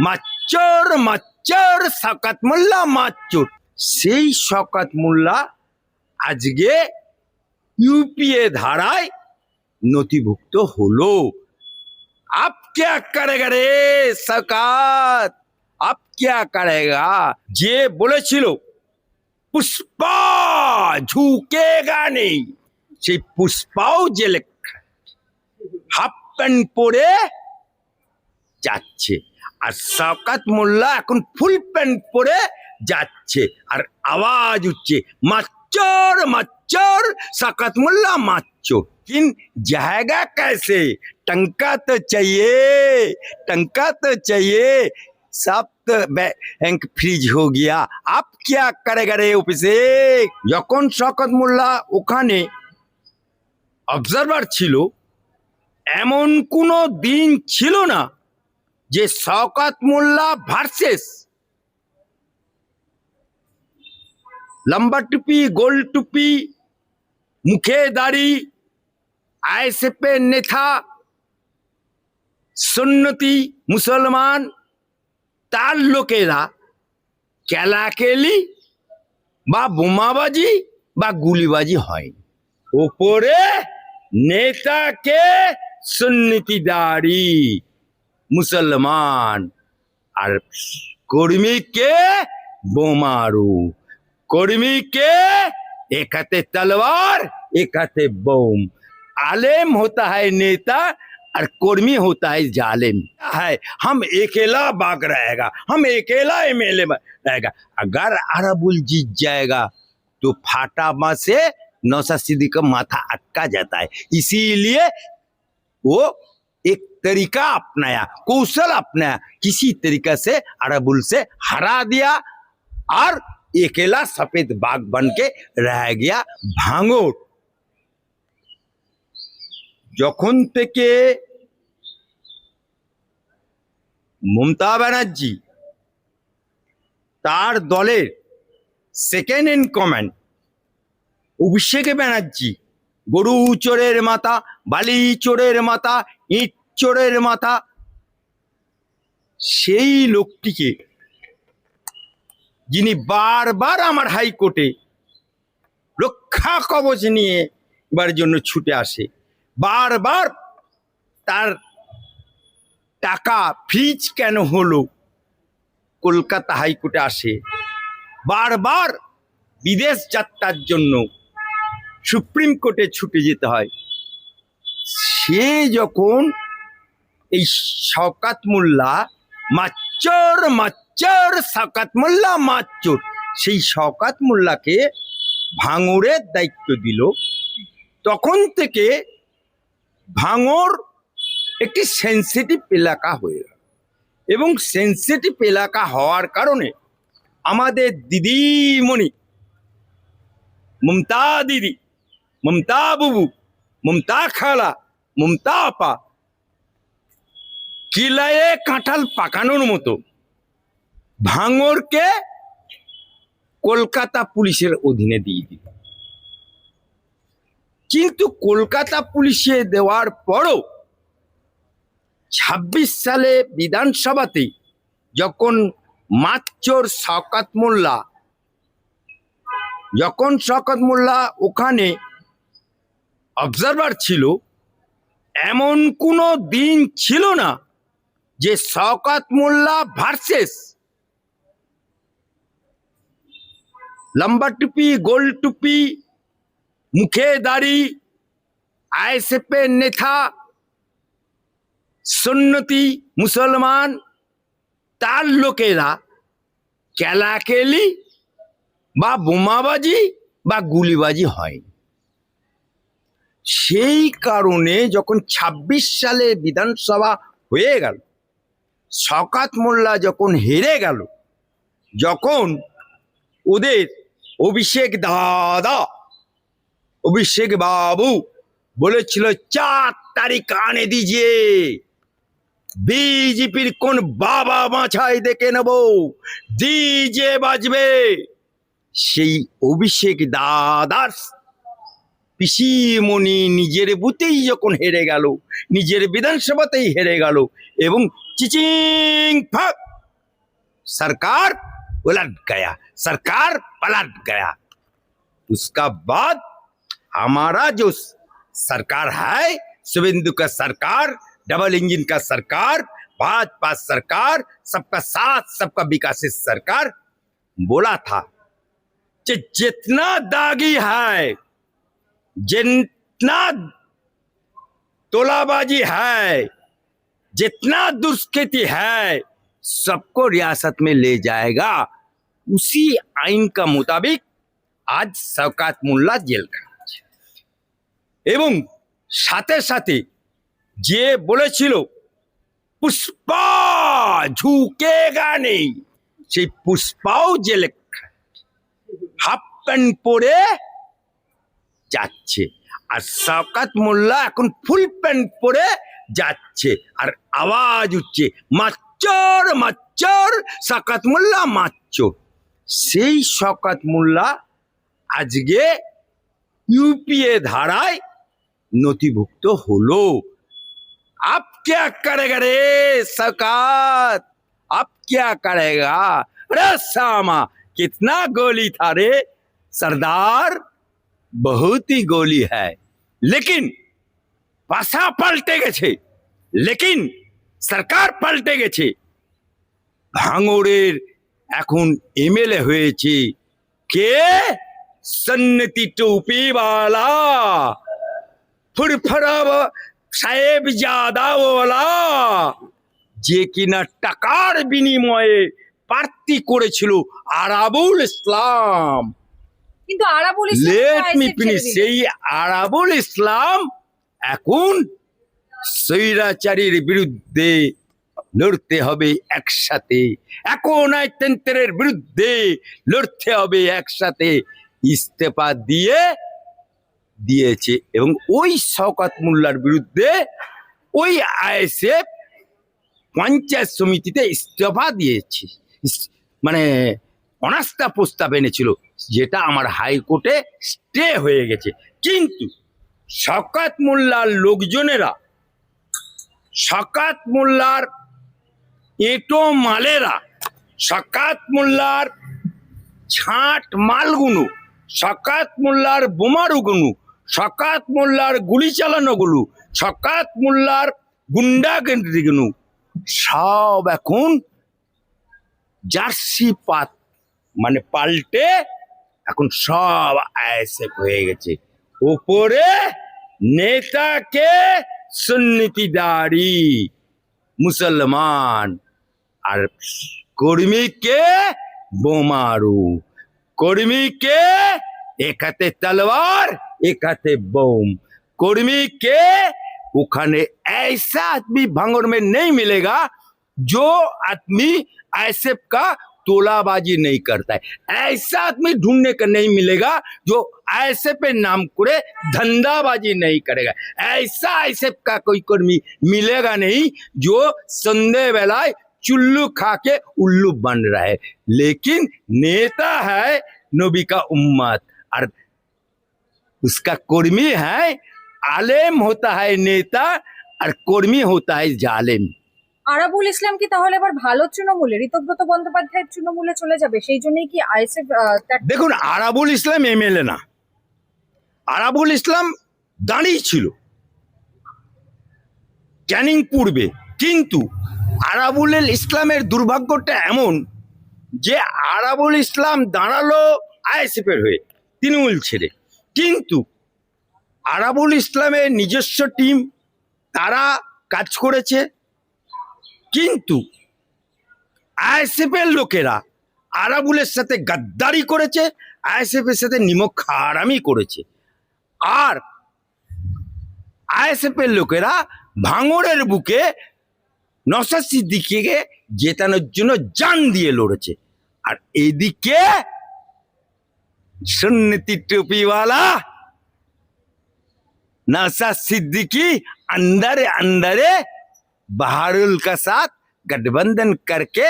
মাচ্চর মাচ্চর শওকত মোল্লা মাচ্চর। সেই শওকত মোল্লা আজকে ইউপিএ ধারায় নথিভুক্ত হলো। আপ क्या करेगा রে শওকত, আপ क्या करेगा? যে বলেছিল পুষ্পা ঝুঁকেগা নেই, সেই পুষ্পাও যে লেখা হাফ প্যান্ট পরে যাচ্ছে, আর শওকত মোল্লা এখন ফুল প্যান্ট পরে যাচ্ছে, আর আওয়াজ উঠছে মাচ্চর মাচ্চর শওকত মোল্লা মাচ্চর। किन जाएगा कैसे? टंका तो चाहिए, टंका तो चाहिए। सब तो बैंक फ्रीज हो गया। आप क्या करेगा रे অভিষেক? যখন শওকত মোল্লা ওখানে অবজারভার ছিল, এমন কোনো দিন ছিল না যে শওকত মোল্লা ভার্সেস লম্বা টুপি গোল টুপি মুখে দাড়ি আইএসএফ নেতা সুন্নতি মুসলমান তার লোকেরা কেলাকেলি বা বোমাবাজি বা গুলিবাজি হয়। ওপরে নেতাকে সুন্নতিদারি মুসলমান, আর কর্মীকে বোমারু, কর্মীকে एक हाथे तलवार एक हाथे बम। आलेम होता है नेता और कर्मी होता है जालिम है। हम अकेला बाग रहेगा, हम अकेला एमएलए रहेगा। अगर अरबुल जीत जाएगा तो फाटामा से नौशाद सिद्दीकी का माथा अटका जाता है। इसीलिए वो एक तरीका अपनाया, कौशल अपनाया, किसी तरीका से अरबुल से हरा दिया और अकेला सफेद बाग बन के रह गया भांगड़। যখন থেকে মমতা ব্যানার্জি তার দলের second in command Abhishek Banerjee গরু চোরের মাথা, বালি চোরের মাথা, ইট চোরের মাথা, সেই লোকটিকে যিনি বারবার আমার হাইকোর্টে রক্ষা কবচ নিয়ে এবার জন্য ছুটে আসে, বারবার তার টাকা ফ্রিজ কেন হলো কলকাতা হাইকোর্টে আসে, বারবার বিদেশ যাত্রার জন্য সুপ্রিম কোর্টে ছুটে যেতে হয়। সে যখন এই শওকত মোল্লা মাচ্চর মাচ্চর শওকত মোল্লা মাচ্চর, সেই শওকত মোল্লাকে ভাঙড়ের দায়িত্ব দিল, তখন থেকে ভাঙড় একটি সেন্সিটিভ এলাকা হয়ে গেল। এবং সেন্সিটিভ এলাকা হওয়ার কারণে আমাদের দিদিমণি মমতা দিদি, মমতা বুবু, মমতা খালা, মমতা আপা কিলায়ে কাঁঠাল পাকানোর মতো ভাঙড়কে কলকাতা পুলিশের অধীনে দিয়ে দিল। কিন্তু কলকাতা পুলিশে দেওয়ার পরও ২৬ সালে বিধানসভাতে যখন মাচ্চর শওকত মোল্লা, যখন শওকত মোল্লা ওখানে অবজারভার ছিল, এমন কোনো দিন ছিল না যে শওকত মোল্লা ভার্সেস লম্বা টুপি গোল টুপি মুখে দাড়ি আইএসএফ নেতা সুন্নতি মুসলমান তার লোকেরা কেলাকেলি বা বোমাবাজি বা গুলিবাজি হয়। সেই কারণে যখন ২৬ সালে বিধানসভা হয়ে গেল, শওকত মোল্লা যখন হেরে গেল, যখন ওদের অভিষেক দাদা, অভিষেক বাবু বলেছিল ৪ তারিখ আনে দিজিয়ে, বিজেপির কোন বাবা মাছাই দেখে নেব, ডিজে বাজবে, সেই অভিষেক দাদার পিসিমণি নিজের বুথেই যখন হেরে গেল, নিজের বিধানসভাতেই হেরে গেল, এবং চিচিং ফাক सरकार उलट गया, सरकार पलट गया। उसका बाद हमारा जो सरकार है, शुभेंदु का सरकार, डबल इंजन का सरकार, भाजपा सरकार, सबका साथ सबका विकास सरकार, बोला था कि जितना दागी है, जितना तोलाबाजी है, जितना दुष्कृति है, सबको रियासत में ले जाएगा। उसी आइन का मुताबिक आज शौकत मोल्ला जेल খাচ্ছে এবং সাথে সাথে যে বলেছিল পুষ্পা ঝুঁকেগা নেই, সেই পুষ্পাও জেলে হাফ প্যান্ট পরে যাচ্ছে, আর শওকত মোল্লা এখন ফুল প্যান্ট পরে যাচ্ছে, আর আওয়াজ উঠছে মাচ্চর মাচ্চর, শওকত মোল্লা মাচ্চর। সেই শওকত মোল্লা আজকে ইউপিএ ধারায় নথিভুক্ত হলো। अब क्या करेगा रे शौकत, अब क्या करेगा? अरे सामा कितना गोली था रे सरदार, बहुत ही गोली है, लेकिन पासा पलटे गेছে, लेकिन सरकार पलटे गेছে। ভাঙড়ের এখন এমএলএ হয়েছে কে? সন্নতি টুপিওয়ালা ফুরফুরা সাহেব জাদাওয়ালা, যে কিনা টাকার বিনিময়ে প্রার্থী করেছিল আরাবুল ইসলাম। কিন্তু আরাবুল ইসলাম লেট মি ফিনিশ। সেই আরাবুল ইসলাম এখন স্বৈরাচারীর বিরুদ্ধে লড়তে হবে একসাথে, একনায়কতন্ত্রের বিরুদ্ধে লড়তে হবে একসাথে, ইস্তফা দিয়েছে। এবং ওই শওকত মোল্লার বিরুদ্ধে ওই আইএসএফ পঞ্চায়েত সমিতিতে ইস্তফা দিয়েছে, মানে অনাস্থা প্রস্তাব এনেছিল, যেটা আমার হাইকোর্টে স্টে হয়ে গেছে। কিন্তু শওকত মোল্লার লোকজনেরা, শওকত মোল্লার এঁটো মালেরা, শওকত মোল্লার ছাঁট মালগুলো, শওকত মোল্লার বোমারুগুলো, শওকত মোল্লার গুলি চালানোগুলো, শওকত মোল্লার গুন্ডাগিরিগুলো সব এখন জার্সি পাত মানে পাল্টে এখন সব আইএসএফ হয়ে গেছে। উপরে নেতাকে সুন্নতিদারি মুসলমান, আর কর্মীকে বোমারু, কর্মীকে एक हाथे तलवार एक हाथे बम, कर्मी के उखाने ऐसा आदमी भांगड़ में नहीं मिलेगा जो आदमी आईएसएफ का तोलाबाजी नहीं करता है, ऐसा आदमी ढूंढने का नहीं मिलेगा जो आईएसएफ पे नाम करे धंधाबाजी नहीं करेगा, ऐसा आईएसएफ का कोई कर्मी मिलेगा नहीं जो संध्या बेलाय चुल्लू खा के उल्लू बन रहा है। लेकिन नेता है नबी का उम्मत, और उसका कर्मी है आलेम, होता है नेता, और कर्मी होता है जालेम। আরাবুল ইসলাম কি তাহলে এবার ভালো তৃণমূলে, ঋতব্রত বন্দ্যোপাধ্যায়ের তৃণমূলে চলে যাবে? সেই জন্যই কি আইএসএফ দেখুন, আরাবুল ইসলাম এমএলএ না, আরাবুল ইসলাম দাঁড়িয়ে ছিল ক্যানিং পূর্বে, কিন্তু আরাবুল ইসলামের দুর্ভাগ্যটা এমন যে আরাবুল ইসলাম দাঁড়ালো আইএসএফ এর হয়ে তৃণমূল ছেড়ে, কিন্তু আরাবুল ইসলামের নিজস্ব টিম তারা কাজ করেছে, কিন্তু আইএসএফ এর লোকেরা আরাবুলের সাথে গাদ্দারি করেছে, আইএসএফ এর সাথে নিমক হারামি করেছে, আর আইএসএফ এর লোকেরা ভাঙড়ের বুকে নওশাদ সিদ্দিকীকে জেতানোর জন্য জান দিয়ে লড়েছে। আর এদিকে सुन्नती टोपी वाला नौशाद सिद्दीकी अंदर अंदर बहारुल का साथ गठबंधन करके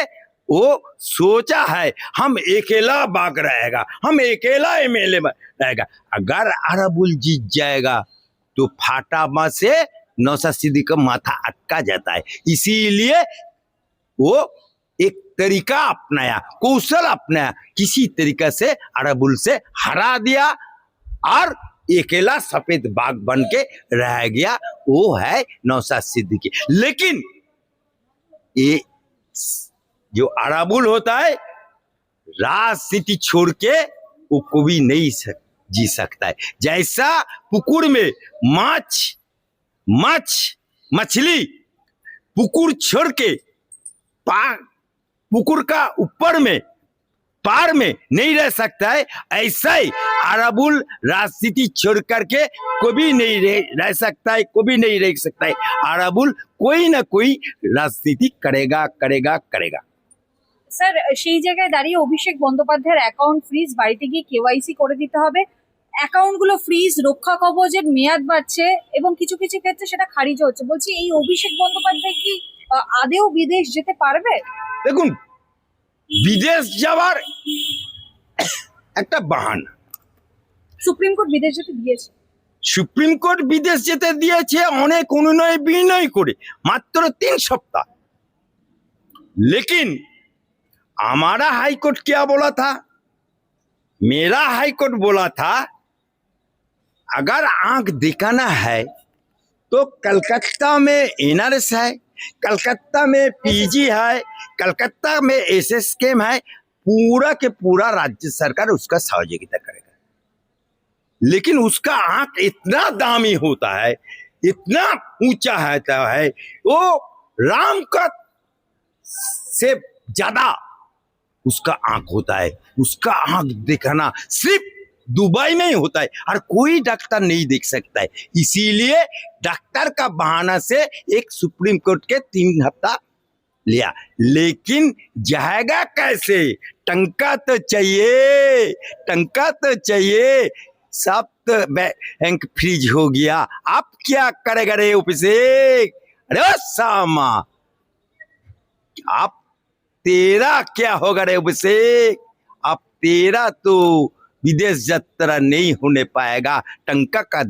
वो सोचा है हम अकेला बाग रहेगा, हम अकेला एमएलए रहेगा। अगर अराबुल जीत जाएगा तो फाटामा से नौशाद सिद्दीकी का माथा अटका जाता है, इसीलिए वो एक तरीका अपनाया, कौशल अपनाया, किसी तरीके से अराबुल से हरा दिया और अकेला सफेद बाघ बन के रह गया। वो है नौशाद सिद्दीकी। लेकिन ये जो अराबुल होता है, राजनीति छोड़ के वो कभी नहीं जी सकता है। जैसा पुकुर में मछली पुकुर छोड़ के पुकुर का ऊपर में पार में नहीं रह सकता है, ऐसा ही अराबुल राजनीति छोड़ करके कभी नहीं रह सकता है, कभी नहीं रह सकता है। अराबुल कोई ना कोई राजनीति करेगा करेगा करेगा। স্যার সেই জায়গায় দাঁড়িয়ে অভিষেক বন্দ্যোপাধ্যায়ের অ্যাকাউন্ট ফ্রিজ, বাড়িতে গিয়ে কেওয়াইসি করে দিতে হবে, অ্যাকাউন্টগুলো ফ্রিজ, রক্ষা কবচের মেয়াদ বাড়ছে এবং কিছু কিছু ক্ষেত্রে সেটা খারিজ হচ্ছে। বলছি এই অভিষেক বন্দ্যোপাধ্যায় কি আদেও বিদেশ যেতে পারবে? দেখুন, বিদেশ যাওয়ার একটা বাহানা। সুপ্রিম কোর্ট বিদেশ যেতে দিয়েছে। সুপ্রিম কোর্ট বিদেশ যেতে দিয়েছে অনেক অনুনয় বিনয় করে, মাত্র 3 सप्ताह। लेकिन हमारा हाई कोर्ट क्या बोला था? मेरा हाई कोर्ट बोला था अगर आंख दिखाना है तो कलकत्ता में एनआरएस है, कलकत्ता में पीजी है, कलकत्ता में एसएसकेएम है, पूरा के पूरा राज्य सरकार उसका सहयोगिता करेगा। लेकिन उसका आंख इतना दामी होता है, इतना ऊंचा होता है, वो राम का से ज्यादा उसका आंख होता है। उसका आंख दिखाना सिर्फ दुबई में ही होता है और कोई डॉक्टर नहीं देख सकता है। इसीलिए डॉक्टर का बहाना से एक सुप्रीम कोर्ट के 3 हफ्ता लिया। लेकिन जाएगा कैसे? टंका तो चाहिए, टंका तो चाहिए। सब तो बैंक फ्रीज हो गया, आप क्या करेगा रे अभिषेक? अरे सामा, आप तेरा क्या होगा रे अभिषेक? अब तेरा तो विदेश यात्रा नहीं होने पाएगा। टंका का